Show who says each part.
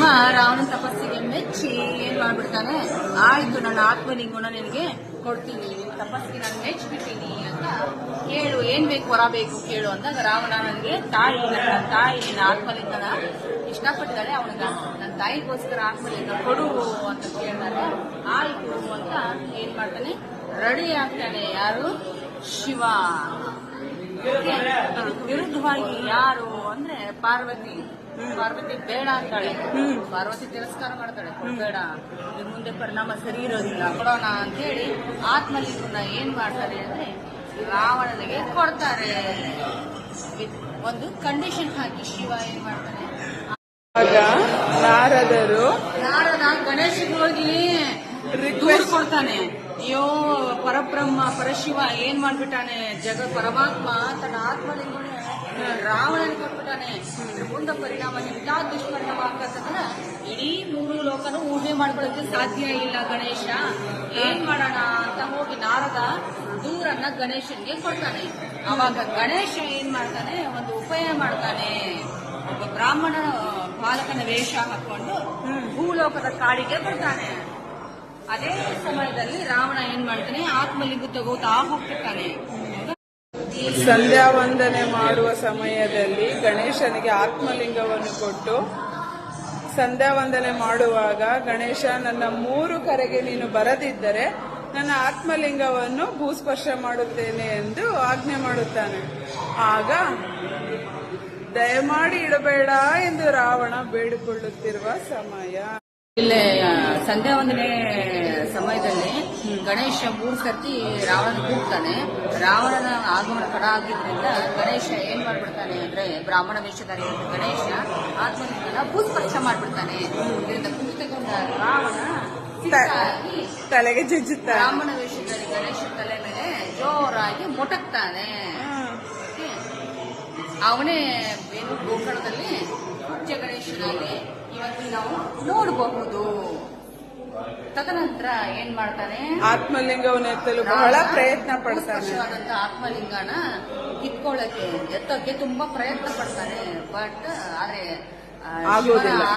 Speaker 1: ಶಿವ ರಾವಣನ ತಪಸ್ಸಿಗೆ ಮೆಚ್ಚಿ ಏನ್ ಮಾಡ್ಬಿಡ್ತಾನೆ, ಆಯ್ತು ನನ್ನ ಆತ್ಮಲಿಂಗನ ನಿನಗೆ ಕೊಡ್ತೀನಿ, ತಪಸ್ಸಿಗೆ ನಾನು ಮೆಚ್ಚಿಬಿಟ್ಟಿನಿ ಅಂತ ಕೇಳು, ಏನ್ ಬೇಕು ವರ ಬೇಕು ಕೇಳು ಅಂದಾಗ ರಾವಣ ನನಗೆ ನನ್ನ ತಾಯಿ ನಿನ್ನ ಆತ್ಮಲಿಂಗನ ಇಷ್ಟಪಟ್ಟಿದ್ದಾಳೆ, ಅವನಿಗೆ ನನ್ನ ತಾಯಿಗೋಸ್ಕರ ಆತ್ಮಲಿಂಗ ಕೊಡು ಅಂತ ಕೇಳಿದಾಗ ಆಯ್ತು ಅಂತ ಏನ್ ಮಾಡ್ತಾನೆ, ರೆಡಿ ಆಗ್ತಾನೆ. ಯಾರು? ಶಿವ. ವಿರುದ್ಧವಾಗಿ ಯಾರು ಅಂದ್ರೆ ಪಾರ್ವತಿ ಬೇಡ ಅಂತಾಳೆ. ಪಾರ್ವತಿ ತಿರಸ್ಕಾರ ಮಾಡ್ತಾಳೆ, ಕೊಡ್ಬೇಡ, ಇದ್ರ ಮುಂದೆ ಪರಿಣಾಮ ಸರಿ ಇರೋದಿಲ್ಲ, ಕೊಡೋಣ ಅಂತ ಹೇಳಿ ಆತ್ಮಲಿಂಗನ ಏನ್ ಮಾಡ್ತಾರೆ ಅಂದ್ರೆ ರಾವಣನಿಗೆ ಕೊಡ್ತಾರೆ. ಒಂದು ಕಂಡೀಷನ್ ಹಾಕಿ ಶಿವ ಏನ್ ಮಾಡ್ತಾನೆ,
Speaker 2: ಆಗ
Speaker 1: ನಾರದ ಗಣೇಶನ್ ಹೋಗಿ ರಿಕ್ವೆಸ್ಟ್ ಕೊಡ್ತಾನೆ. ಅಯ್ಯೋ ಪರಬ್ರಹ್ಮ ಪರಶಿವ ಏನ್ ಮಾಡ್ಬಿಟ್ಟಾನೆ, ಪರಮಾತ್ಮ ತನ್ನ ಆತ್ಮಲಿಂಗನೇ ರಾವಣನಿಗೆ ಕೊಟ್ಬಿಟ್ಟಾನೆ, ಮುಂದೆ ಪರಿಣಾಮ ಎಂತ ದುಷ್ಪರಿಣಾಮ ಆಗ್ತದಂದ್ರೆ ಇಡೀ 3 ಲೋಕನು ಊಹೆ ಮಾಡ್ಕೊಳ್ಳೋಕೆ ಸಾಧ್ಯ ಇಲ್ಲ. ಗಣೇಶ ಏನ್ ಮಾಡೋಣ ಅಂತ ಹೋಗಿ ನಾರದ ದೂರನ್ನ ಗಣೇಶನ್ಗೆ ಕೊಡ್ತಾನೆ. ಅವಾಗ ಗಣೇಶ ಏನ್ ಮಾಡ್ತಾನೆ, ಒಂದು ಉಪಾಯ ಮಾಡ್ತಾನೆ. ಒಬ್ಬ ಬ್ರಾಹ್ಮಣ ಬಾಲಕನ ವೇಷ ಹಾಕೊಂಡು ಭೂಲೋಕದ ಕಾಡಿಗೆ ಬರ್ತಾನೆ. ಅದೇ ಸಮಯದಲ್ಲಿ ರಾವಣ ಏನ್ ಮಾಡ್ತಾನೆ, ಆತ್ಮಲಿಂಗ ತಗೋತಾ ಹೋಗ್ತಿರ್ತಾನೆ.
Speaker 2: ಸಂಧ್ಯಾ ವಂದನೆ ಮಾಡುವ ಸಮಯದಲ್ಲಿ ಗಣೇಶನಿಗೆ ಆತ್ಮಲಿಂಗವನ್ನು ಕೊಟ್ಟು ಸಂಧ್ಯಾ ವಂದನೆ ಮಾಡುವಾಗ ಗಣೇಶ ನನ್ನ 3 ಕರೆಗೆ ನೀನು ಬರದಿದ್ದರೆ ನನ್ನ ಆತ್ಮಲಿಂಗವನ್ನು ಭೂಸ್ಪರ್ಶ ಮಾಡುತ್ತೇನೆ ಎಂದು ಆಜ್ಞೆ ಮಾಡುತ್ತಾನೆ. ಆಗ ದಯಮಾಡಿ ಇಡಬೇಡ ಎಂದು ರಾವಣ ಬೇಡಿಕೊಳ್ಳುತ್ತಿರುವ ಸಮಯ.
Speaker 1: ಇಲ್ಲೇ ಸಂಧ್ಯಾ ವಂದನೆ ಸಮಯದಲ್ಲಿ ಗಣೇಶ 3 ಸರ್ತಿ ರಾವಣನ ಕೂಗ್ತಾನೆ. ರಾವಣನ ಆಗಮನ ತಡ ಆಗಿದ್ರಿಂದ ಗಣೇಶ ಏನ್ ಮಾಡ್ಬಿಡ್ತಾನೆ ಅಂದ್ರೆ ಬ್ರಾಹ್ಮಣ ವೇಷಧಾರಿ ಗಣೇಶ ಆತ್ಮಲಿಂಗನ ಭೂಸ್ಪರ್ಶ ಮಾಡ್ಬಿಡ್ತಾನೆ. ಇದರಿಂದ ಕುಪಿತಗೊಂಡ ರಾವಣ
Speaker 2: ತಲೆಗೆ ಜಜ್ಜುತ್ತಾನೆ.
Speaker 1: ಬ್ರಾಹ್ಮಣ ವೇಷಧಾರಿ ಗಣೇಶ ತಲೆ ಮೇಲೆ ಜೋರಾಗಿ ಮೊಟಕ್ತಾನೆ. ಅವನೇ ಗೋಕರ್ಣದಲ್ಲಿ ಪೂಜ್ಯ ಗಣೇಶನಾಗಿ ಇವತ್ತು ನಾವು ನೋಡಬಹುದು. ತದನಂತರ ಏನ್ ಮಾಡ್ತಾನೆ,
Speaker 2: ಆತ್ಮಲಿಂಗವನ್ನು ಎತ್ತಲು ಬಹಳ ಪ್ರಯತ್ನ ಪಡ್ತಾನೆ.
Speaker 1: ಆತ್ಮಲಿಂಗನ ಕಿತ್ಕೊಳ್ಳಕ್ಕೆ ಎತ್ತಕ್ಕೆ ತುಂಬಾ ಪ್ರಯತ್ನ ಪಡ್ತಾನೆ. ಬಟ್ ಆದ್ರೆ
Speaker 2: ಆಗೋದಿಲ್ಲ.